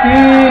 3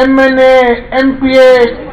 MNA, MPA,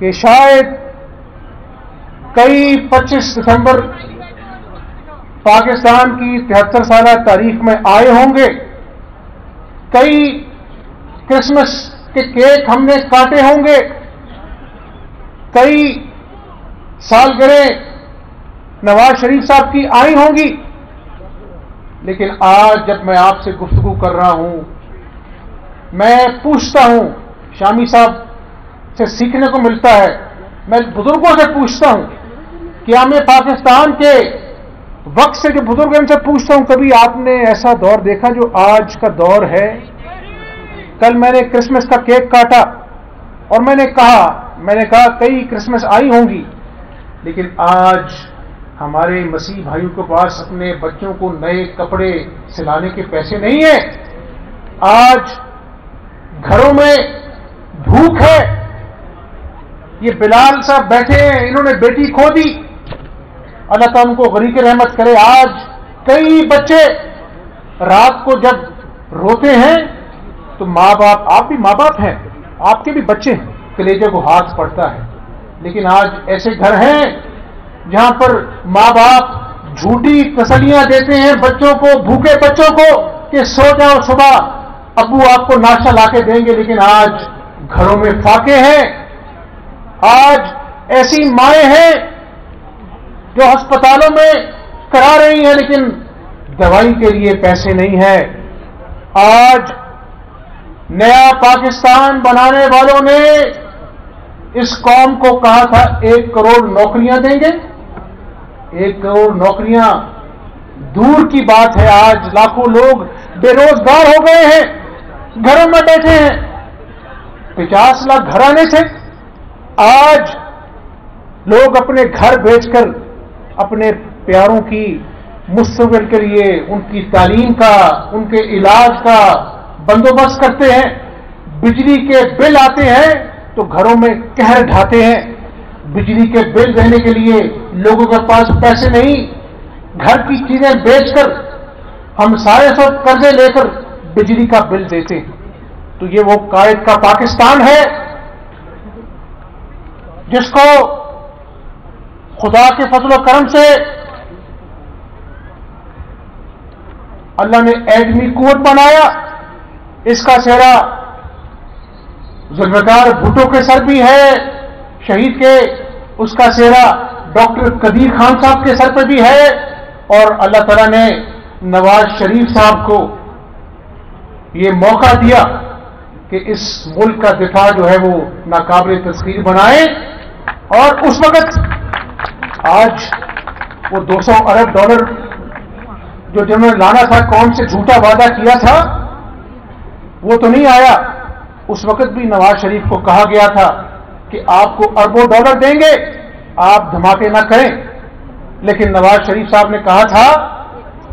کہ شاید کئی 25 دسمبر پاکستان کی 73 سالہ تاریخ میں آئے ہوں گے، کئی کرسمس کے کیک ہم نے کاٹے ہوں گے، کئی سالگرہیں نواز شریف صاحب کی آئی ہوں گی، لیکن آج جب میں آپ سے گفتگو کر رہا ہوں، میں پوچھتا ہوں، شامی صاحب سے سیکھنے کو ملتا ہے، میں بزرگوں سے پوچھتا ہوں، کیا میں پاکستان کے وقت سے جو بزرگ ہیں ان سے پوچھتا ہوں، کبھی آپ نے ایسا دور دیکھا جو آج کا دور ہے؟ کل میں نے کرسمس کا کیک کاٹا اور میں نے کہا کئی کرسمس آئی ہوں گی، لیکن آج ہمارے مسیح بھائیوں کے پاس اپنے بچوں کو نئے کپڑے سلانے کے پیسے نہیں ہیں، آج گھروں میں بھوک ہے۔ یہ بلال صاحب بیٹھے ہیں، انہوں نے بیٹی کھو دی، اللہ تعالیٰ ان کو غریق رحمت کرے۔ آج کئی بچے رات کو جب روتے ہیں تو ماں باپ، آپ بھی ماں باپ ہیں، آپ کے بھی بچے ہیں، کلیجے کو ہاتھ پڑتا ہے، لیکن آج ایسے گھر ہیں جہاں پر ماں باپ جھوٹی تسلیاں دیتے ہیں بچوں کو، بھوکے بچوں کو، کہ سو جاؤ، صبح ابو آپ کو ناشتہ لا کے دیں گے، لیکن آج گھروں میں فاقے ہیں۔ آج ایسی مائیں ہیں جو ہسپتالوں میں کرا رہی ہیں لیکن دوائی کے لیے پیسے نہیں ہیں۔ آج نیا پاکستان بنانے والوں نے اس قوم کو کہا تھا 1 کروڑ نوکریاں دیں گے، 1 کروڑ نوکریاں دور کی بات ہے، آج لاکھوں لوگ بے روزگار ہو گئے ہیں، گھروں میں بیٹھے ہیں۔ 50 لاکھ گھرانے تھے، آج لوگ اپنے گھر بیچ کر اپنے پیاروں کی مستقبل کے لیے، ان کی تعلیم کا، ان کے علاج کا بندوبست کرتے ہیں۔ بجلی کے بل آتے ہیں تو گھروں میں قہر ڈھاتے ہیں، بجلی کے بل دینے کے لیے لوگوں کے پاس پیسے نہیں، گھر کی چیزیں بیچ کر ہم سارے سب قرضے لے کر بجلی کا بل دیتے ہیں۔ تو یہ وہ قائد کا پاکستان ہے جس کو خدا کے فضل و کرم سے اللہ نے ایٹمی قوت بنایا۔ اس کا سہرا ذوالفقار بھٹو کے سر بھی ہے، شہید کے، اس کا سہرا ڈاکٹر قدیر خان صاحب کے سر پہ بھی ہے، اور اللہ تعالیٰ نے نواز شریف صاحب کو یہ موقع دیا کہ اس ملک کا دفاع جو ہے وہ ناقابل تسخیر بنائے۔ اور اس وقت آج وہ $200 ارب جو جنہوں نے لانا تھا، قوم سے جھوٹا وعدہ کیا تھا، وہ تو نہیں آیا۔ اس وقت بھی نواز شریف کو کہا گیا تھا کہ آپ کو اربوں ڈالر دیں گے، آپ دھماکے نہ کریں، لیکن نواز شریف صاحب نے کہا تھا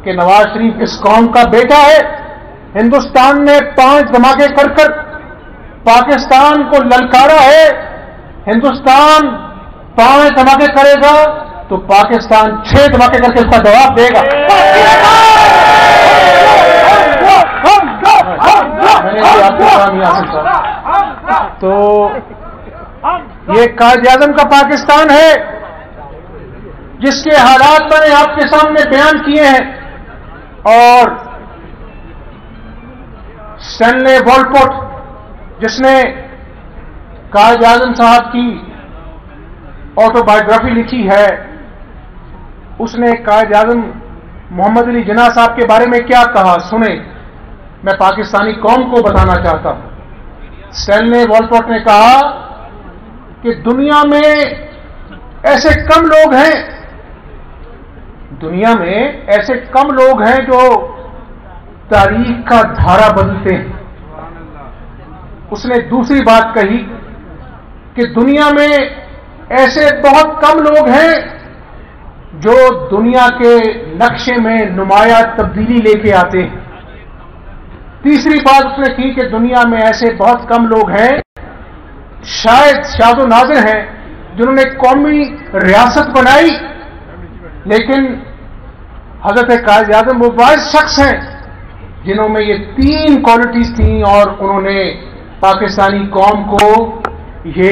کہ نواز شریف اس قوم کا بیٹا ہے۔ ہندوستان نے 5 دھماکے کر کر پاکستان کو للکارا ہے، ہندوستان 5 دھماکے کرے گا تو پاکستان 6 دھماکے کر کے اس کا جواب دے گا۔ تو یہ قائد اعظم کا پاکستان ہے جس کے حالات میں نے آپ کے سامنے بیان کیے ہیں، اور اسٹینلے والپوٹ جس نے قائد اعظم صاحب کی آٹو بایوگرافی لکھی ہے، اس نے قائد اعظم محمد علی جناح صاحب کے بارے میں کیا کہا، سنیں، میں پاکستانی قوم کو بتانا چاہتا ہوں۔ اسٹینلے والپوٹ نے کہا کہ دنیا میں ایسے کم لوگ ہیں، دنیا میں ایسے کم لوگ ہیں جو تاریخ کا دھارا بدلتے ہیں۔ اس نے دوسری بات کہی کہ دنیا میں ایسے بہت کم لوگ ہیں جو دنیا کے نقشے میں نمایاں تبدیلی لے کے آتے ہیں۔ تیسری بات اس نے کی کہ دنیا میں ایسے بہت کم لوگ ہیں، شاید شاذ و نادر ہیں، جنہوں نے قومی ریاست بنائی، لیکن حضرت قائد اعظم وہ واحد شخص ہیں جنہوں میں یہ 3 کوالٹیز تھیں، اور انہوں نے پاکستانی قوم کو یہ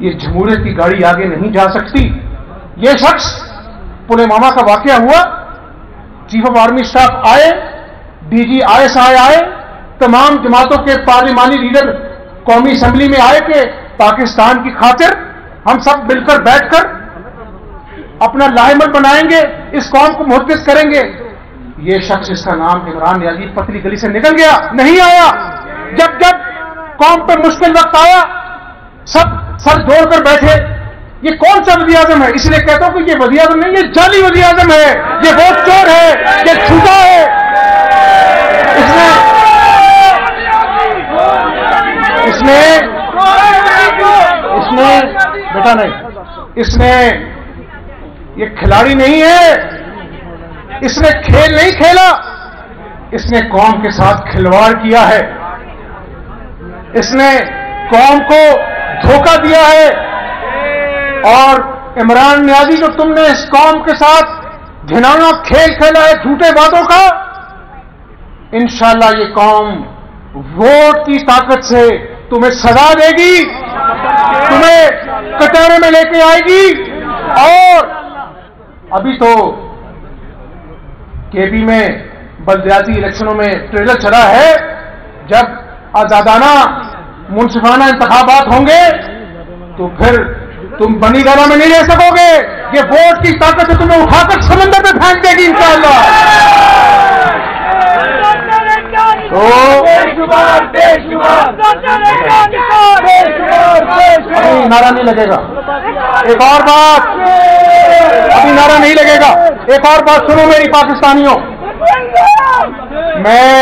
یہ جمہوریت کی گاڑی آگے نہیں جا سکتی. یہ شخص پلوامہ کا واقعہ ہوا, چیف آف آرمی اسٹاف آئے, ڈی جی ISI آئے, تمام جماعتوں کے پارلیمانی لیڈر قومی اسمبلی میں آئے کہ پاکستان کی خاطر ہم سب مل کر بیٹھ کر اپنا لائحہ بنائیں گے, اس قوم کو محفوظ کریں گے. یہ شخص, اس کا نام عمران نیازی, پتلی گلی سے نکل گیا, نہیں آیا. جب قوم پہ مشکل وقت آیا سب سر جوڑ کر بیٹھے. یہ کون سا وزیر اعظم ہے؟ اس لیے کہتا ہوں کہ یہ وزیر اعظم نہیں, یہ جعلی وزیر اعظم ہے, یہ ووٹ چور ہے, یہ جھوٹا ہے. اس نے بیٹا نہیں, یہ کھلاڑی نہیں ہے, اس نے کھیل نہیں کھیلا, اس نے قوم کے ساتھ کھلواڑ کیا ہے, اس نے قوم کو دھوکہ دیا ہے. اور عمران نیازی جو تم نے اس قوم کے ساتھ گھناؤنا کھیل کھیلا ہے جھوٹے وعدوں کا, انشاءاللہ یہ قوم ووٹ کی طاقت سے تمہیں سزا دے گی, تمہیں کٹہرے میں لے کے آئے گی. اور ابھی تو KB میں بلدیاتی الیکشنوں میں ٹریلر چلا ہے, جب آزادانہ منصفانہ انتخابات ہوں گے تو پھر تم بنی گالا میں نہیں رہ سکو گے. یہ ووٹ کی طاقت سے تمہیں اٹھا کر سمندر میں پھینک دے گی انشاءاللہ. ابھی نعرہ نہیں لگے گا, ایک اور بات, ابھی نعرہ نہیں لگے گا, ایک اور بات سنو میری پاکستانیوں. میں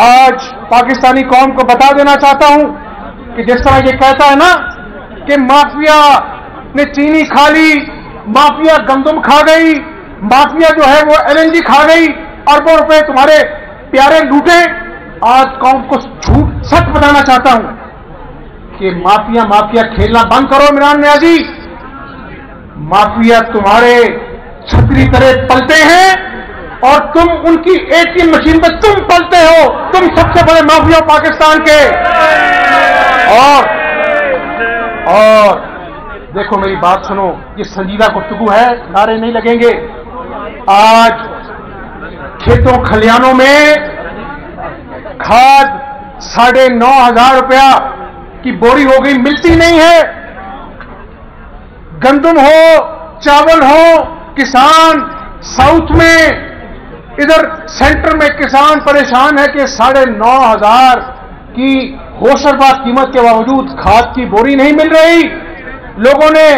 آج پاکستانی قوم کو بتا دینا چاہتا ہوں کہ جس طرح یہ کہتا ہے نا کہ مافیا نے چینی کھا لی, مافیا گندم کھا گئی, مافیا جو ہے وہ LNG کھا گئی, اربوں روپے تمہارے پیارے لوٹے. آج قوم کو جھوٹ سچ بتانا چاہتا ہوں کہ مافیا کھیلنا بند کرو. عمران نیازی, مافیا تمہارے چھتری طرح پلتے ہیں اور تم ان کی ATM مشین پہ تم پلتے ہو. تم سب سے بڑے مافیا پاکستان کے. اور دیکھو میری بات سنو, یہ سنجیدہ گفتگو ہے, نعرے نہیں لگیں گے. آج کھیتوں کھلیانوں میں کھاد 9,500 روپیہ کی بوری ہو گئی, ملتی نہیں ہے. گندم ہو, چاول ہو, کسان ساؤتھ میں, ادھر سینٹر میں کسان پریشان ہے کہ 9,500 کی ہوشربا قیمت کے باوجود کھاد کی بوری نہیں مل رہی. لوگوں نے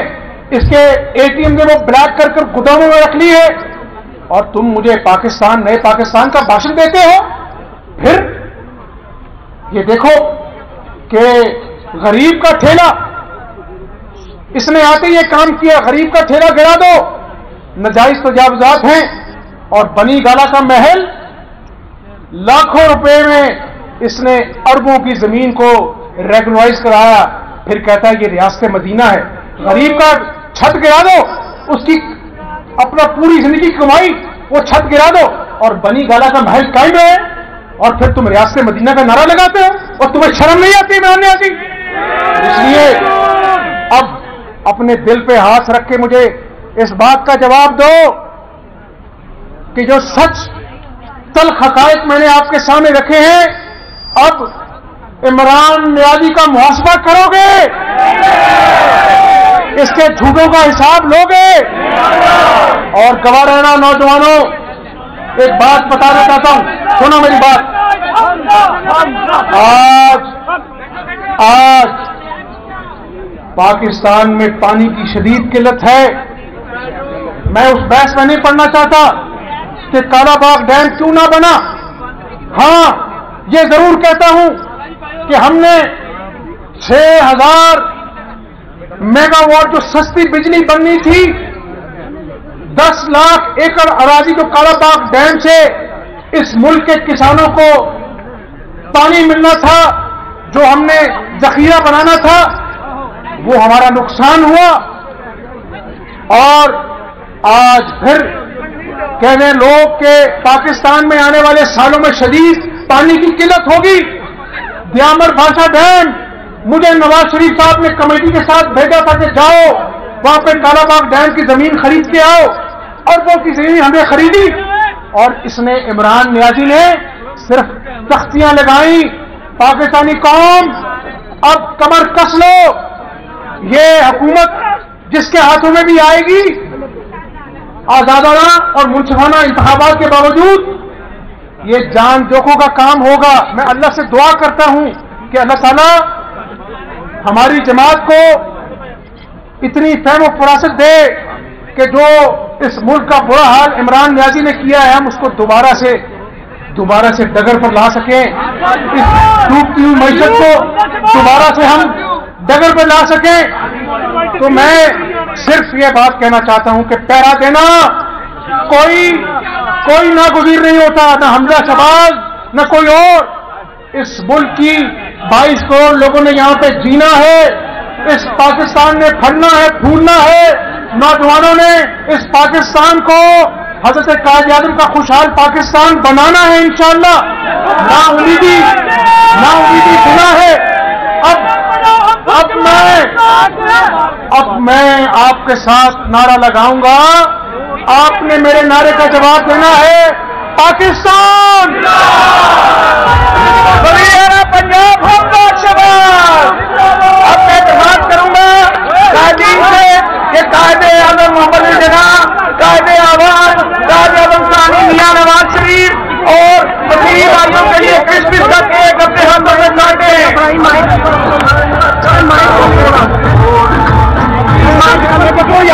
اس کے ATM میں وہ بلیک کر گوداموں میں رکھ لی ہے, اور تم مجھے پاکستان, نئے پاکستان کا بھاشن دیتے ہو. پھر یہ دیکھو کہ غریب کا ٹھیلا, اس نے آتے یہ کام کیا, غریب کا ٹھیلا گرا دو. ناجائز تجاوزات ہیں, اور بنی گالا کا محل لاکھوں روپے میں اس نے اربوں کی زمین کو ریگولائز کرایا. پھر کہتا ہے یہ ریاست مدینہ ہے. غریب کا چھت گرا دو, اس کی اپنا پوری زندگی کمائی, وہ چھت گرا دو, اور بنی گالا کا محل قائم ہے, اور پھر تم ریاست مدینہ کا نعرہ لگاتے ہو, اور تمہیں شرم نہیں آتی عمران نیازی؟ اس لیے اب اپنے دل پہ ہاتھ رکھ کے مجھے اس بات کا جواب دو کہ جو سچ تلخ حقائق میں نے آپ کے سامنے رکھے ہیں, اب عمران نیازی کا محاسبہ کرو گے, اس کے جھوٹوں کا حساب لو گے. اور گواہ رہنا نوجوانوں, ایک بات بتانا چاہتا ہوں, سنو میری بات. آج پاکستان میں پانی کی شدید قلت ہے. میں اس بحث میں نہیں پڑھنا چاہتا کہ کالا باغ ڈیم کیوں نہ بنا. ہاں یہ ضرور کہتا ہوں کہ ہم نے 6,000 میگا واٹ جو سستی بجلی بننی تھی, 10 لاکھ ایکڑ اراضی جو کالا باغ ڈیم سے اس ملک کے کسانوں کو پانی ملنا تھا, جو ہم نے ذخیرہ بنانا تھا, وہ ہمارا نقصان ہوا. اور آج پھر کہنے لوگ کہ پاکستان میں آنے والے سالوں میں شدید پانی کی قلت ہوگی. دیامر بھاشا ڈیم مجھے نواز شریف صاحب نے کمیٹی کے ساتھ بھیجا تھا کہ جاؤ وہاں پہ کالا باغ ڈیم کی زمین خرید کے آؤ، اور وہ کی زمین ہمیں خریدی، اور اس نے عمران نیازی نے صرف تختیاں لگائیں۔ پاکستانی قوم اب کمر کس لو، یہ حکومت جس کے ہاتھوں میں بھی آئے گی آزادانہ اور منصفانہ انتخابات کے باوجود یہ جان جوکھوں کا کام ہوگا۔ میں اللہ سے دعا کرتا ہوں کہ اللہ تعالیٰ ہماری جماعت کو اتنی فہم و فراست دے کہ جو اس ملک کا برا حال عمران نیازی نے کیا ہے ہم اس کو دوبارہ سے ڈگر پر لا سکیں، اس ڈوبتی ہوئی معیشت کو دوبارہ سے ہم ڈگر پر لا سکیں۔ تو میں صرف یہ بات کہنا چاہتا ہوں کہ پہرا دینا کوئی ناگزیر نہیں ہوتا، نہ حمزہ شہباز نہ کوئی اور۔ اس ملک کی 22 کروڑ لوگوں نے یہاں پہ جینا ہے، اس پاکستان نے پھلنا ہے پھولنا ہے، نوجوانوں نے اس پاکستان کو حضرت قائد اعظم کا خوشحال پاکستان بنانا ہے انشاءاللہ۔ نا امیدی بنا ہے۔ اب میں آپ کے ساتھ نعرہ لگاؤں گا، آپ نے میرے نعرے کا جواب دینا ہے پاکستان پنجاب حمزہ شہباز۔ اب میں اعتماد کروں گا قائدین سے کہ قائد اعظم محمد علی جناح، قائد آواز قائد اعظم ثانی میاں نواز شریف اور وزیر اعظم کے لیے کرسمس کا کیک اپنے ہاتھوں میں کاٹے۔ کوئی